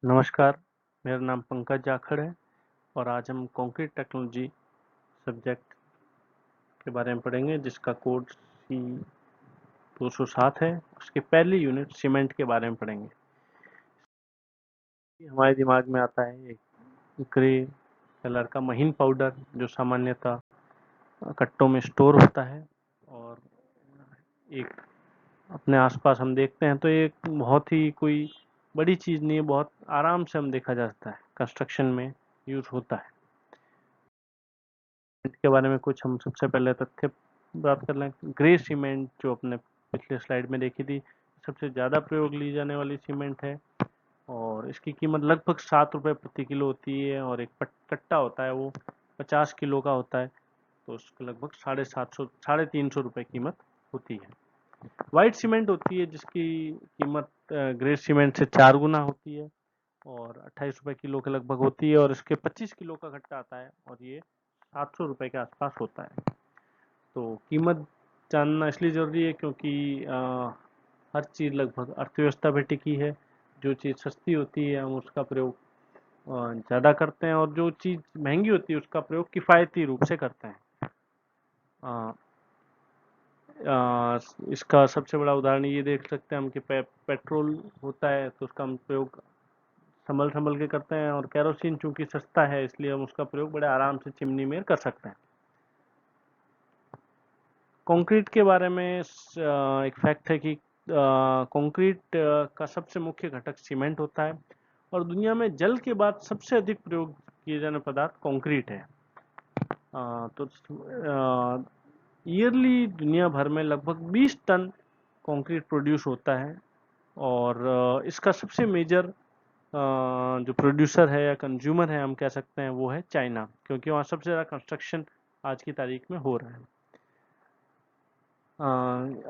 नमस्कार, मेरा नाम पंकज जाखड़ है और आज हम कंक्रीट टेक्नोलॉजी सब्जेक्ट के बारे में पढ़ेंगे जिसका कोड सी 207 है। उसकी पहली यूनिट सीमेंट के बारे में पढ़ेंगे। हमारे दिमाग में आता है एक ग्रे कलर का महीन पाउडर जो सामान्यतः कट्टों में स्टोर होता है और एक अपने आसपास हम देखते हैं तो ये एक बहुत ही कोई बड़ी चीज़ नहीं है, बहुत आराम से हम देखा जा सकता है, कंस्ट्रक्शन में यूज़ होता है। के बारे में कुछ हम सबसे पहले तथ्य बात कर लें। ग्रे सीमेंट जो अपने पिछले स्लाइड में देखी थी, सबसे ज़्यादा प्रयोग ली जाने वाली सीमेंट है और इसकी कीमत लगभग 7 रुपये प्रति किलो होती है और एक कट्टा होता है वो 50 किलो का होता है, तो उसका लगभग 350 रुपये कीमत होती है। वाइट सीमेंट होती है जिसकी कीमत ग्रे सीमेंट से 4 गुना होती है और 28 रुपये किलो के लगभग होती है और इसके 25 किलो का कट्टा आता है और ये 700 रुपये के आसपास होता है। तो कीमत जानना इसलिए ज़रूरी है क्योंकि हर चीज़ लगभग अर्थव्यवस्था पे टिकी है। जो चीज़ सस्ती होती है हम उसका प्रयोग ज़्यादा करते हैं और जो चीज़ महंगी होती है उसका प्रयोग किफ़ायती रूप से करते हैं। अ, इसका सबसे बड़ा उदाहरण ये देख सकते हैं हम कि पेट्रोल होता है तो उसका हम प्रयोग संभल संभल के करते हैं और केरोसिन चूंकि सस्ता है इसलिए हम उसका प्रयोग बड़े आराम से चिमनी में कर सकते हैं। कंक्रीट के बारे में एक फैक्ट है कि कंक्रीट का सबसे मुख्य घटक सीमेंट होता है और दुनिया में जल के बाद सबसे अधिक प्रयोग किए जाने पदार्थ कंक्रीट है। तो ईयरली दुनिया भर में लगभग 20 टन कंक्रीट प्रोड्यूस होता है और इसका सबसे मेजर जो प्रोड्यूसर है या कंज्यूमर है हम कह सकते हैं वो है चाइना, क्योंकि वहाँ सबसे ज़्यादा कंस्ट्रक्शन आज की तारीख में हो रहा है।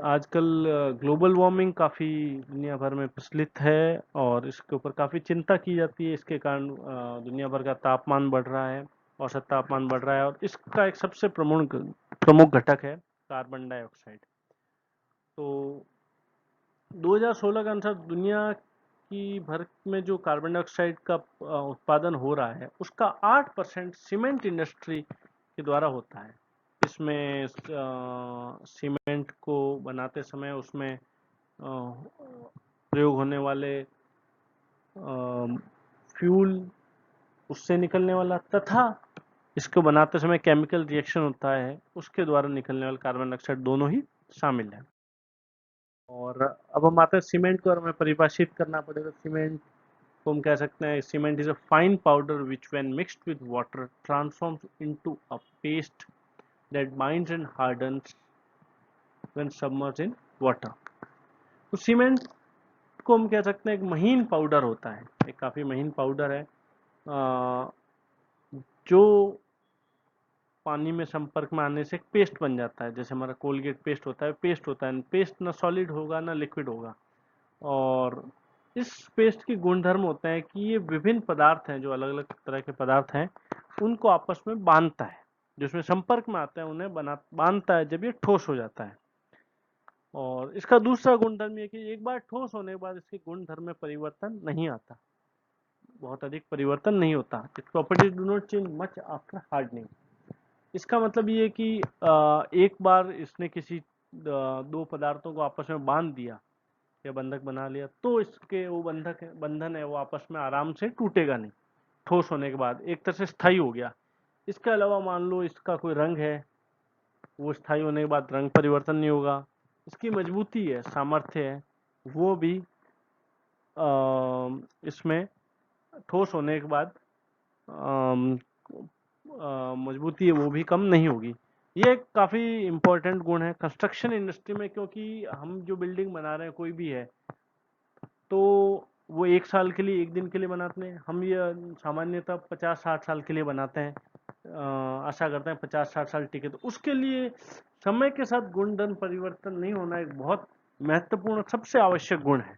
आजकल ग्लोबल वार्मिंग काफ़ी दुनिया भर में प्रचलित है और इसके ऊपर काफ़ी चिंता की जाती है। इसके कारण दुनिया भर का तापमान बढ़ रहा है, औसत तापमान बढ़ रहा है और इसका एक सबसे प्रमुख घटक है कार्बन डाइऑक्साइड। तो 2016 के अनुसार दुनिया की भर में जो कार्बन डाइऑक्साइड का उत्पादन हो रहा है उसका 8% सीमेंट इंडस्ट्री के द्वारा होता है। इसमें सीमेंट को बनाते समय उसमें प्रयोग होने वाले फ्यूल, उससे निकलने वाला तथा इसको बनाते समय केमिकल रिएक्शन होता है उसके द्वारा निकलने वाला कार्बन डाइऑक्साइड दोनों ही शामिल है। और अब हम आते हैं सीमेंट को, और हमें परिभाषित करना पड़ेगा सीमेंट को। हम कह सकते हैं cement is a fine powder which when mixed with water transforms into a paste that binds and hardens when submerged in water. तो सीमेंट को हम कह सकते हैं एक महीन पाउडर होता है, एक काफ़ी महीन पाउडर है जो पानी में संपर्क में आने से एक पेस्ट बन जाता है। जैसे हमारा कोलगेट पेस्ट होता है, पेस्ट होता है, पेस्ट ना सॉलिड होगा ना लिक्विड होगा और इस पेस्ट के गुणधर्म होते हैं कि ये विभिन्न पदार्थ हैं, जो अलग अलग तरह के पदार्थ हैं उनको आपस में बांधता है, जो इसमें संपर्क में आते हैं उन्हें बांधता है जब ये ठोस हो जाता है। और इसका दूसरा गुणधर्म ये कि एक बार ठोस होने के बाद इसके गुणधर्म में परिवर्तन नहीं आता, बहुत अधिक परिवर्तन नहीं होता। Its properties do not change much after hardening. इसका मतलब ये है कि एक बार इसने किसी दो पदार्थों को आपस में बांध दिया या बंधक बना लिया तो इसके वो बंधन है वो आपस में आराम से टूटेगा नहीं। ठोस होने के बाद एक तरह से स्थायी हो गया। इसके अलावा मान लो इसका कोई रंग है, वो स्थायी होने के बाद रंग परिवर्तन नहीं होगा। इसकी मजबूती है, सामर्थ्य है, वो भी इसमें ठोस होने के बाद मजबूती है वो भी कम नहीं होगी। ये एक काफ़ी इम्पोर्टेंट गुण है कंस्ट्रक्शन इंडस्ट्री में, क्योंकि हम जो बिल्डिंग बना रहे हैं कोई भी है तो वो 1 साल के लिए, 1 दिन के लिए बनाते हैं। हम ये सामान्यतः 50-60 साल के लिए बनाते हैं। आशा करते हैं 50-60 साल टिके, तो उसके लिए समय के साथ गुणधर्म परिवर्तन नहीं होना एक बहुत महत्वपूर्ण सबसे आवश्यक गुण है।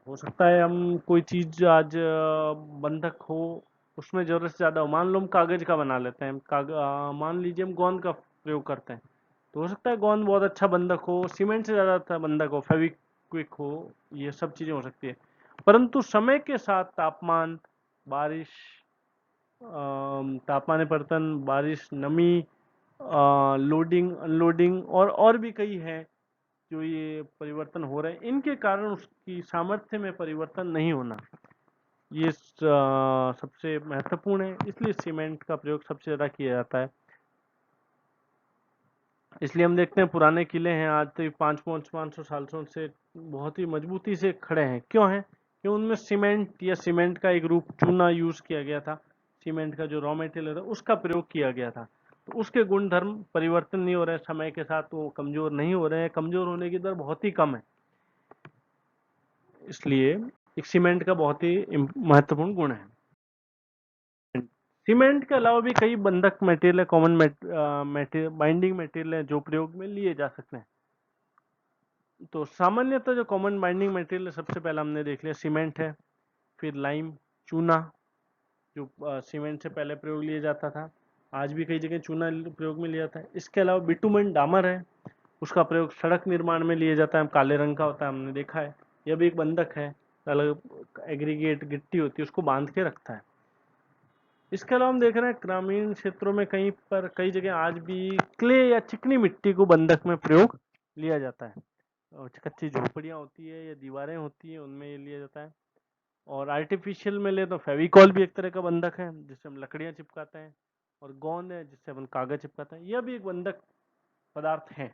हो सकता है हम कोई चीज़ आज बंधक हो, उसमें ज़रूरत से ज़्यादा हो। मान लो हम कागज़ का बना लेते हैं, मान लीजिए हम गोंद का प्रयोग करते हैं, तो हो सकता है गोंद बहुत अच्छा बंधक हो, सीमेंट से ज़्यादा अच्छा बंधक हो, फेविक्विक हो, ये सब चीज़ें हो सकती है। परंतु समय के साथ तापमान, बारिश, तापमान परिवर्तन, बारिश, नमी, लोडिंग, अनलोडिंग और भी कई हैं जो ये परिवर्तन हो रहे हैं, इनके कारण उसकी सामर्थ्य में परिवर्तन नहीं होना, ये सबसे महत्वपूर्ण है। इसलिए सीमेंट का प्रयोग सबसे ज़्यादा किया जाता है। इसलिए हम देखते हैं पुराने किले हैं आज तो 500 सालों से बहुत ही मजबूती से खड़े हैं। क्यों हैं? क्यों उनमें सीमेंट या सीमेंट का एक रूप चूना यूज किया गया था। सीमेंट का जो रॉ मटेरियल था उसका प्रयोग किया गया था, तो उसके गुण धर्म परिवर्तन नहीं हो रहे हैं समय के साथ, वो कमजोर नहीं हो रहे हैं, कमजोर होने की दर बहुत ही कम है। इसलिए एक सीमेंट का बहुत ही महत्वपूर्ण गुण है। सीमेंट के अलावा भी कई बंधक मटेरियल है, कॉमन बाइंडिंग मटेरियल है जो प्रयोग में लिए जा सकते हैं। तो सामान्यतः जो कॉमन बाइंडिंग मटेरियल है, सबसे पहला हमने देख लिया सीमेंट है, फिर लाइम, चूना जो सीमेंट से पहले प्रयोग लिया जाता था, आज भी कई जगह चूना प्रयोग में लिया जाता है। इसके अलावा बिटुमेन डामर है, उसका प्रयोग सड़क निर्माण में लिया जाता है, काले रंग का होता है, हमने देखा है। यह भी एक बंधक है, अलग एग्रीगेट गिट्टी होती है उसको बांध के रखता है। इसके अलावा हम देख रहे हैं ग्रामीण क्षेत्रों में कहीं पर कई जगह आज भी क्ले या चिकनी मिट्टी को बंधक में प्रयोग लिया जाता है। और कच्ची झोपड़ियाँ होती है या दीवारें होती है उनमें ये लिया जाता है। और आर्टिफिशियल में ले तो फेविकॉल भी एक तरह का बंधक है जिससे हम लकड़ियाँ चिपकाते हैं, और गोंद है जिससे हम कागज चिपकाते हैं, यह भी एक बंधक पदार्थ है।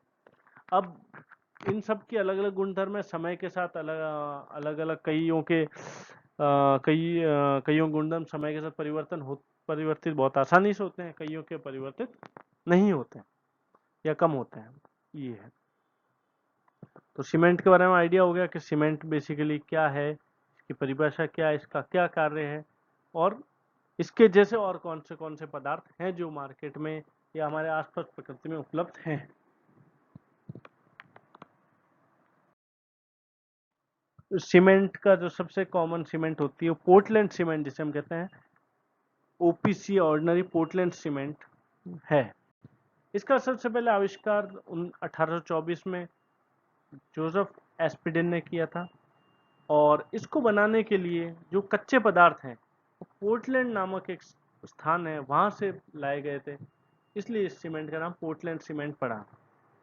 अब इन सब की अलग अलग गुणधर्म है, समय के साथ अलग अलग अलग कईयों गुणधर्म समय के साथ परिवर्तित बहुत आसानी से होते हैं, कईयों के परिवर्तित नहीं होते हैं या कम होते हैं। ये है। तो सीमेंट के बारे में आइडिया हो गया कि सीमेंट बेसिकली क्या है, इसकी परिभाषा क्या है, इसका क्या कार्य है, और इसके जैसे और कौन से पदार्थ हैं जो मार्केट में या हमारे आसपास प्रकृति में उपलब्ध हैं। सीमेंट का जो सबसे कॉमन सीमेंट होती है पोर्टलैंड सीमेंट जिसे हम कहते हैं, ओपीसी ऑर्डिनरी पोर्टलैंड सीमेंट है। इसका सबसे पहले आविष्कार 1824 में जोसेफ एस्पिडेन ने किया था, और इसको बनाने के लिए जो कच्चे पदार्थ हैं वो पोर्टलैंड नामक एक स्थान है वहां से लाए गए थे, इसलिए इस सीमेंट का नाम पोर्टलैंड सीमेंट पड़ा।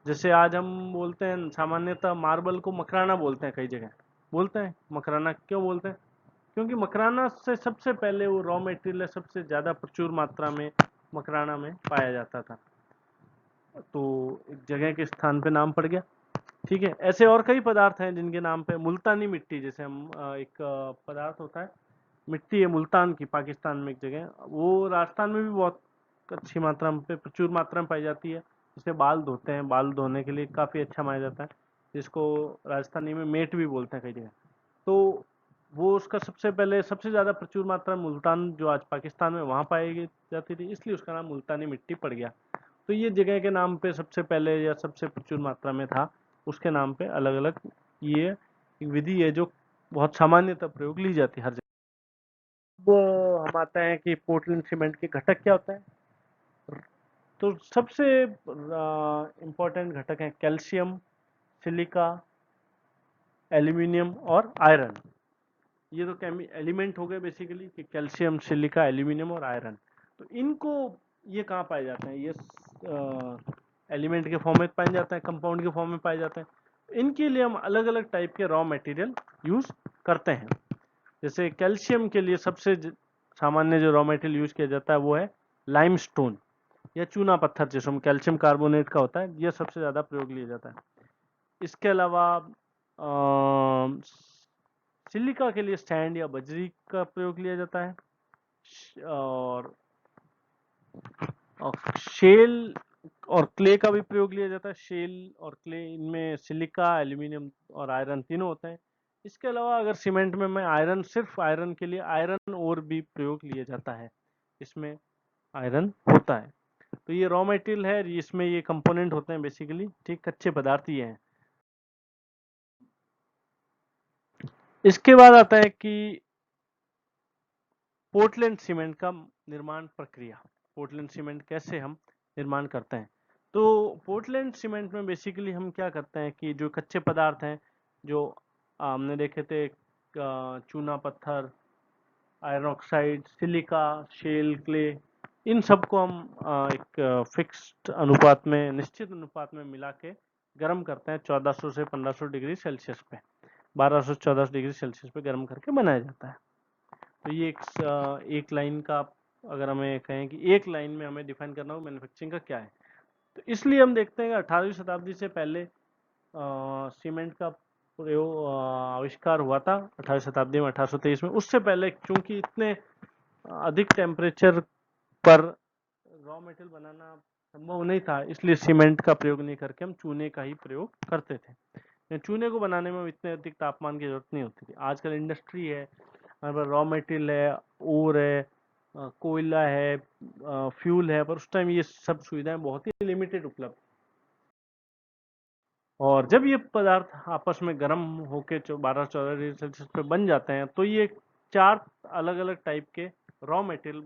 जैसे आज हम बोलते हैं सामान्यतः मार्बल को मकराना बोलते हैं, कई जगह बोलते हैं मकराना, क्यों बोलते हैं? क्योंकि मकराना से सबसे पहले वो रॉ मटेरियल सबसे ज़्यादा प्रचुर मात्रा में मकराना में पाया जाता था, तो एक जगह के स्थान पे नाम पड़ गया। ठीक है, ऐसे और कई पदार्थ हैं जिनके नाम पे, मुल्तानी मिट्टी जैसे हम एक पदार्थ होता है, मिट्टी है मुल्तान की, पाकिस्तान में एक जगह, वो राजस्थान में भी बहुत अच्छी मात्रा में प्रचुर मात्रा में पाई जाती है, जिसे बाल धोते हैं, बाल धोने के लिए काफ़ी अच्छा माना जाता है, जिसको राजस्थानी में मेट भी बोलते हैं कई जगह। तो वो उसका सबसे पहले सबसे ज़्यादा प्रचुर मात्रा में मुल्तान जो आज पाकिस्तान में वहाँ पाई जाती थी, इसलिए उसका नाम मुल्तानी मिट्टी पड़ गया। तो ये जगह के नाम पे सबसे पहले या सबसे प्रचुर मात्रा में था, उसके नाम पे अलग अलग ये एक विधि है जो बहुत सामान्यतः प्रयोग ली जाती है हर जगह। अब हम आते हैं कि पोर्टलैंड सीमेंट के घटक क्या होता है। तो सबसे इम्पोर्टेंट घटक है कैल्शियम, सिलिका, एल्यूमिनियम और आयरन। ये तो एलिमेंट हो गए बेसिकली कि कैल्शियम, सिलिका, एल्यूमिनियम और आयरन। तो इनको ये कहाँ पाए जाते हैं? ये एलिमेंट के फॉर्म में पाए जाते हैं, कंपाउंड के फॉर्म में पाए जाते हैं। इनके लिए हम अलग अलग टाइप के रॉ मटेरियल यूज करते हैं। जैसे कैल्शियम के लिए सबसे सामान्य जो रॉ मटेरियल यूज किया जाता है वो है लाइमस्टोन या चूना पत्थर, जिसमें कैल्शियम कार्बोनेट का होता है, यह सबसे ज्यादा प्रयोग लिया जाता है। इसके अलावा सिलिका के लिए सैंड या बजरी का प्रयोग लिया जाता है, और शेल और क्ले का भी प्रयोग लिया जाता है। शेल और क्ले, इनमें सिलिका, एल्यूमिनियम और आयरन तीनों होते हैं। इसके अलावा अगर सीमेंट में मैं आयरन, सिर्फ आयरन के लिए आयरन और भी प्रयोग लिया जाता है, इसमें आयरन होता है। तो ये रॉ मटेरियल है, इसमें ये कंपोनेंट होते हैं बेसिकली, ठीक, कच्चे पदार्थ ये हैं। इसके बाद आता है कि पोर्टलैंड सीमेंट का निर्माण प्रक्रिया, पोर्टलैंड सीमेंट कैसे हम निर्माण करते हैं। तो पोर्टलैंड सीमेंट में बेसिकली हम क्या करते हैं कि जो कच्चे पदार्थ हैं, जो हमने देखे थे चूना पत्थर, iron oxide, silica, shale, clay, इन सबको हम एक फिक्स्ड अनुपात में, निश्चित अनुपात में मिला के गर्म करते हैं 1400 से 1500 डिग्री सेल्सियस पे, 1200 से 1400 डिग्री सेल्सियस पे गर्म करके बनाया जाता है। तो ये एक लाइन का, अगर हमें कहें कि एक लाइन में हमें डिफाइन करना हो मैन्युफैक्चरिंग का क्या है, तो इसलिए हम देखते हैं कि 18वीं शताब्दी से पहले सीमेंट का प्रयोग आविष्कार हुआ था 18वीं शताब्दी में, 1823 में। उससे पहले चूंकि इतने अधिक टेम्परेचर पर रॉ मटेरियल बनाना संभव नहीं था, इसलिए सीमेंट का प्रयोग नहीं करके हम चूने का ही प्रयोग करते थे। चूने को बनाने में इतने अधिक तापमान की जरूरत नहीं होती थी। आजकल इंडस्ट्री है, हमारे पास रॉ मटेरियल है, ओर है, कोयला है, फ्यूल है, पर उस टाइम ये सब सुविधाएं बहुत ही लिमिटेड उपलब्ध। और जब ये पदार्थ आपस में गर्म होके 12-14 डिग्री सेल्सियस पे बन जाते हैं, तो ये 4 अलग अलग टाइप के रॉ मटेरियल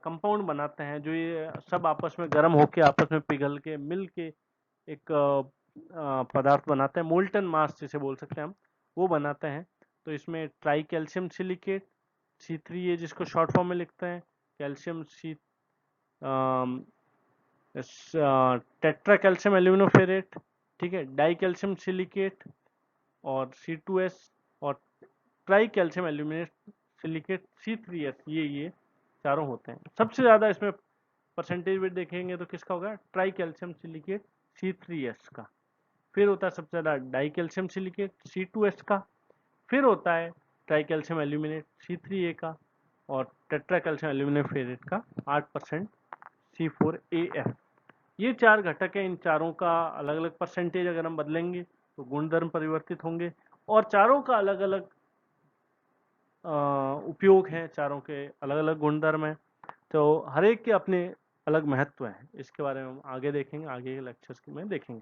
कंपाउंड बनाते हैं, जो ये सब आपस में गर्म होके आपस में पिघल के मिल के एक पदार्थ बनाते हैं, मोल्टन मास जिसे बोल सकते हैं हम, वो बनाते हैं। तो इसमें ट्राई कैल्शियम सिलिकेट C3A, जिसको शॉर्ट फॉर्म में लिखते हैं कैल्शियम सी, टेट्रा कैल्शियम एल्यूमिनोफेरेट, ठीक है, डाई कैल्शियम सिलिकेट और C2S, और try calcium aluminate silicate C3S, ये चारों होते हैं। सबसे ज्यादा इसमें परसेंटेज वेट देखेंगे तो किसका होगा, ट्राई कैल्शियम सिलिकेट C3S का। फिर होता है सबसे ज्यादा डाई कैल्शियम सिलिकेट C2S का। फिर होता है ट्राई कैल्शियम एल्यूमिनेट C3A का, और टेट्रा कैल्शियम एल्यूमिनोफेरेट का 8% C4AF। ये 4 घटक हैं। इन चारों का अलग अलग परसेंटेज अगर हम बदलेंगे तो गुणधर्म परिवर्तित होंगे, और चारों का अलग अलग उपयोग है, चारों के अलग अलग गुणधर्म हैं। तो हर एक के अपने अलग महत्व हैं। इसके बारे में हम आगे देखेंगे, आगे के लेक्चर्स में देखेंगे।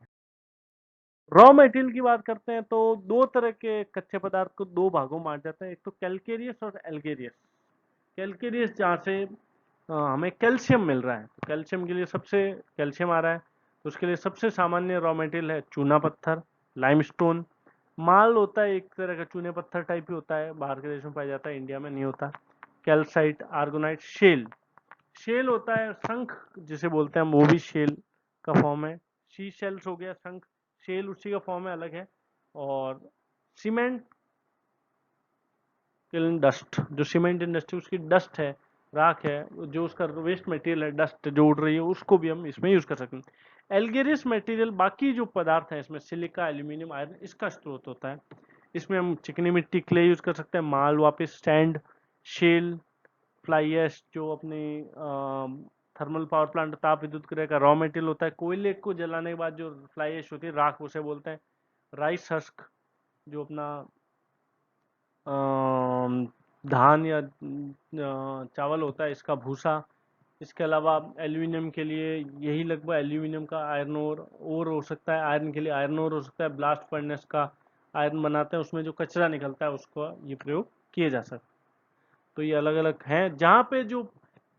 रॉ मटेरियल की बात करते हैं तो दो तरह के कच्चे पदार्थ को दो भागों में बांटा जाता है, एक तो कैलकेरियस और एल्गेरियस। कैलकेरियस जहाँ से हमें कैल्शियम मिल रहा है, तो कैल्शियम के लिए सबसे कैल्शियम आ रहा है, तो उसके लिए सबसे सामान्य रॉ मटेरियल है चूना पत्थर, लाइमस्टोन। माल होता है एक तरह का चूने पत्थर टाइप ही होता है, बाहर के देशों में पाया जाता है, इंडिया में नहीं होता। Calcite, आर्गोनाइट, shell. शेल होता है शंख जिसे बोलते हैं हम, वो भी शेल का फॉर्म है। सी शेल्स हो गया शंख, शेल उसी का फॉर्म है, अलग है। और सीमेंट किल्न डस्ट, जो सीमेंट इंडस्ट्री उसकी डस्ट है, राख है, जो उसका वेस्ट मटेरियल है, डस्ट जो उड़ रही है, उसको भी हम इसमें यूज कर सकते हैं। एल्गेरियस मटेरियल बाकी जो पदार्थ है इसमें सिलिका, एल्यूमिनियम, आयरन, इसका स्रोत होता है। इसमें हम चिकनी मिट्टी, क्ले यूज कर सकते हैं, माल वापिस, सैंड, शेल, फ्लाई ऐश जो अपनी थर्मल पावर प्लांट ताप विद्युत क्रिया का रॉ मटेरियल होता है। कोयले को जलाने के बाद जो फ्लाई ऐश होती है, राख, उसे बोलते हैं। राइस हस्क, जो अपना धान या चावल होता है, इसका भूसा। इसके अलावा एल्यूमिनियम के लिए यही लगभग एल्यूमिनियम का आयरन ओर हो सकता है, आयरन के लिए आयरन ओर हो सकता है, ब्लास्ट फर्नेस का आयरन बनाते हैं, उसमें जो कचरा निकलता है उसको ये प्रयोग किए जा सकता है। तो ये अलग अलग हैं, जहाँ पे जो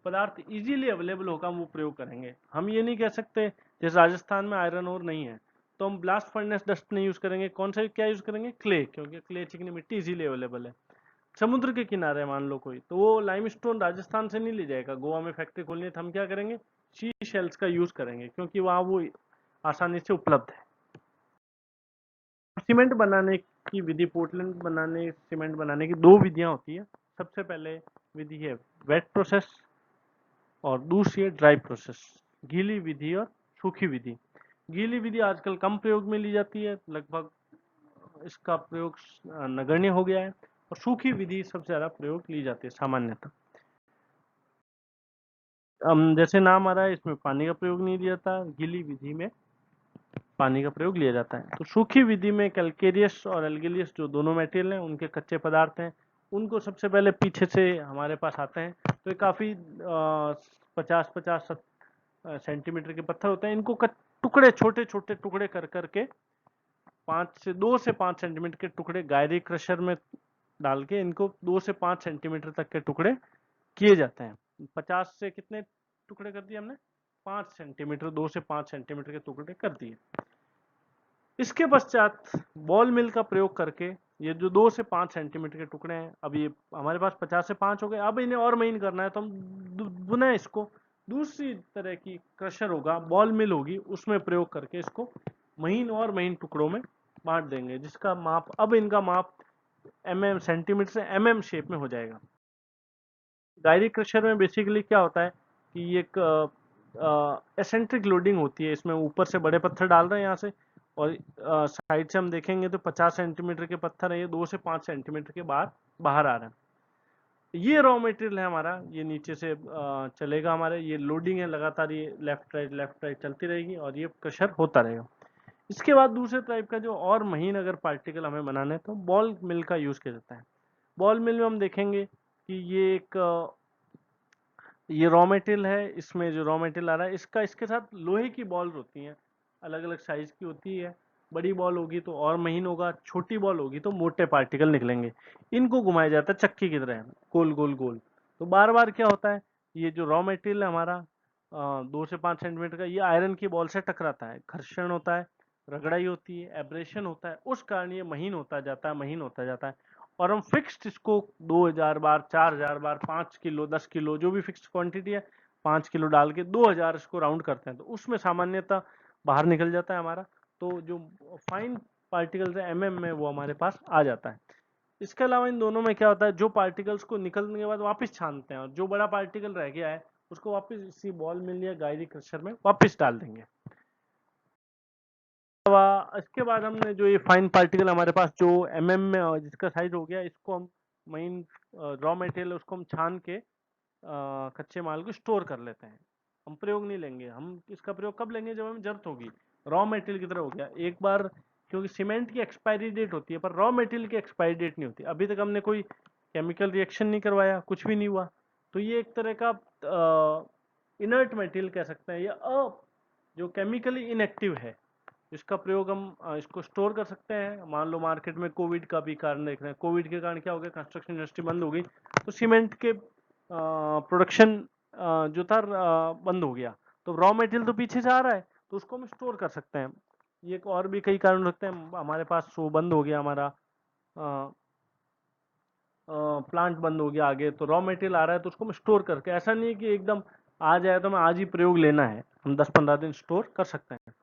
पदार्थ इजीली अवेलेबल होगा हम वो प्रयोग करेंगे। हम ये नहीं कह सकते जैसे राजस्थान में आयरन ओर नहीं है तो हम ब्लास्ट फर्नेस डस्ट नहीं यूज करेंगे, कौन सा क्या यूज करेंगे, क्ले, क्योंकि क्ले चिकनी मिट्टी इजीली अवेलेबल है। समुद्र के किनारे मान लो कोई, तो वो लाइमस्टोन राजस्थान से नहीं ले जाएगा, गोवा में फैक्ट्री खोलनी है तो हम क्या करेंगे, सी शेल्स का यूज करेंगे, क्योंकि वहाँ वो आसानी से उपलब्ध है। सीमेंट बनाने की विधि, पोर्टलैंड बनाने, सीमेंट बनाने की दो विधियां होती है। सबसे पहले विधि है वेट प्रोसेस, और दूसरी है ड्राई प्रोसेस, गीली विधि और सूखी विधि। गीली विधि आजकल कम प्रयोग में ली जाती है, लगभग इसका प्रयोग नगण्य हो गया है, और सूखी विधि सबसे ज्यादा प्रयोग ली जाती है सामान्यतः। जैसे नाम आ रहा है, इसमें पानी का प्रयोग नहीं लिया जाता, गीली विधि में पानी का प्रयोग लिया जाता है। तो सूखी विधि में कैलकेरियस और एल्गेलियस जो दोनों मटेरियल हैं, उनके कच्चे पदार्थ हैं, उनको सबसे पहले पीछे से हमारे पास आते हैं। तो ये काफ़ी 50-50 सेंटीमीटर के पत्थर होते हैं। इनको टुकड़े, छोटे छोटे टुकड़े कर करके 2 से 5 सेंटीमीटर के टुकड़े गायरी क्रशर में डाल के इनको 2 से 5 सेंटीमीटर तक के टुकड़े किए जाते हैं। 50 से कितने टुकड़े कर दिए हमने, 5 सेंटीमीटर, 2 से 5 सेंटीमीटर के टुकड़े कर दिए। इसके पश्चात बॉल मिल का प्रयोग करके ये जो 2 से 5 सेंटीमीटर के टुकड़े हैं, अब ये हमारे पास 50 से 5 हो गए। अब इन्हें और महीन करना है तो हम पुनः इसको दूसरी तरह की क्रशर होगा, बॉल मिल होगी, उसमें प्रयोग करके इसको महीन और महीन टुकड़ों में बांट देंगे, जिसका माप, अब इनका माप सेंटीमीटर से शेप में हो जाएगा। डायरेक्ट क्रशर में बेसिकली क्या होता है कि ये एक एसेंट्रिक लोडिंग होती है, इसमें ऊपर से बड़े पत्थर डाल रहे हैं यहाँ से, और साइड से हम देखेंगे तो 50 सेंटीमीटर के पत्थर है, ये 2 से 5 सेंटीमीटर के बाहर आ रहे हैं। ये रॉ मटेरियल है हमारा, ये नीचे से चलेगा हमारे, ये लोडिंग है लगातार, ये लेफ्ट राइट चलती रहेगी और ये क्रशर होता रहेगा। इसके बाद दूसरे टाइप का जो और महीन अगर पार्टिकल हमें बनाना है तो बॉल मिल का यूज किया जाता है। बॉल मिल में हम देखेंगे कि ये एक ये रॉ मटेरियल है, इसमें जो रॉ मटेरियल आ रहा है इसका, इसके साथ लोहे की बॉल होती हैं, अलग अलग साइज की होती है। बड़ी बॉल होगी तो और महीन होगा, छोटी बॉल होगी तो मोटे पार्टिकल निकलेंगे। इनको घुमाया जाता है चक्की की तरह, गोल गोल गोल। तो बार बार क्या होता है, ये जो रॉ मटेरियल है हमारा 2 से 5 सेंटीमीटर का, ये आयरन की बॉल से टकराता है, घर्षण होता है, रगड़ाई होती है, एब्रेशन होता है, उस कारण ये महीन होता जाता है, महीन होता जाता है। और हम फिक्स्ड इसको 2000 बार, 4000 बार, 5 किलो, 10 किलो, जो भी फिक्स्ड क्वांटिटी है, 5 किलो डाल के 2000 इसको राउंड करते हैं, तो उसमें सामान्यतः बाहर निकल जाता है हमारा। तो जो फाइन पार्टिकल्स है में, वो हमारे पास आ जाता है। इसके अलावा इन दोनों में क्या होता है, जो पार्टिकल्स को निकलने के बाद वापस छानते हैं, और जो बड़ा पार्टिकल रह गया है उसको वापस इसी बॉल मिल या गायरी क्रशर में वापस डाल देंगे। इसके बाद हमने जो ये फाइन पार्टिकल हमारे पास जो में जिसका साइज हो गया, इसको हम मेन रॉ मटेरियल उसको हम छान के कच्चे माल को स्टोर कर लेते हैं। हम प्रयोग नहीं लेंगे, हम इसका प्रयोग कब लेंगे, जब हमें जरूरत होगी। रॉ मटेरियल की तरह हो गया एक बार, क्योंकि सीमेंट की एक्सपायरी डेट होती है पर रॉ मटेरियल की एक्सपायरी डेट नहीं होती। अभी तक हमने कोई केमिकल रिएक्शन नहीं करवाया, कुछ भी नहीं हुआ, तो ये एक तरह का इनर्ट मटेरियल कह सकते हैं, या जो केमिकली इनएक्टिव है, इसका प्रयोग हम इसको स्टोर कर सकते हैं। मान लो मार्केट में कोविड का भी कारण देख रहे हैं, कोविड के कारण क्या हो गया, कंस्ट्रक्शन इंडस्ट्री बंद हो गई, तो सीमेंट के प्रोडक्शन जो था बंद हो गया, तो रॉ मटेरियल तो पीछे से आ रहा है, तो उसको हम स्टोर कर सकते हैं। ये और भी कई कारण रखते हैं, हमारे पास वो बंद हो गया, हमारा प्लांट बंद हो गया आगे, तो रॉ मटेरियल आ रहा है तो उसको हम स्टोर करके, ऐसा नहीं है कि एकदम आ जाए तो मैं आज ही प्रयोग लेना है, हम 10-15 दिन स्टोर कर सकते हैं।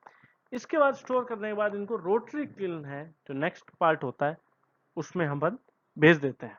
इसके बाद स्टोर करने के बाद इनको रोटरी किल्न है जो नेक्स्ट पार्ट होता है, उसमें हम भेज देते हैं।